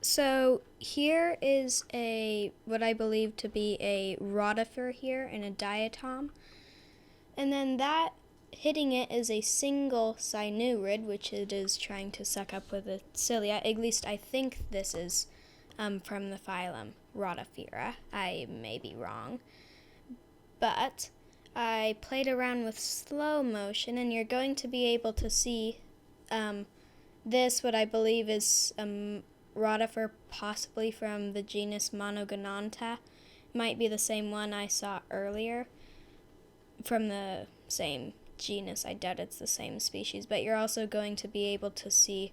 So here is what I believe to be a Rotifer here in a diatom. And then that hitting it is a single Synurid, which it is trying to suck up with its cilia. At least I think this is from the phylum Rotifera. I may be wrong. But I played around with slow motion, and you're going to be able to see this, what I believe is Rotifer, possibly from the genus Monogononta. Might be the same one I saw earlier from the same genus. I doubt it's the same species, but you're also going to be able to see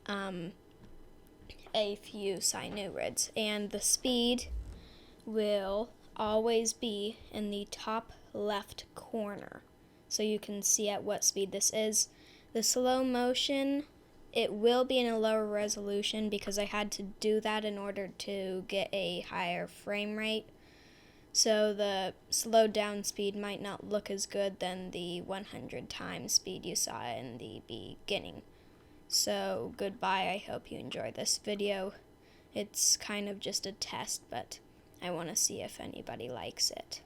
a few Synurids, and the speed will always be in the top left corner, so you can see at what speed this is. The slow motion, it will be in a lower resolution because I had to do that in order to get a higher frame rate. So the slowed down speed might not look as good than the 100 times speed you saw in the beginning. So goodbye, I hope you enjoyed this video. It's kind of just a test, but I want to see if anybody likes it.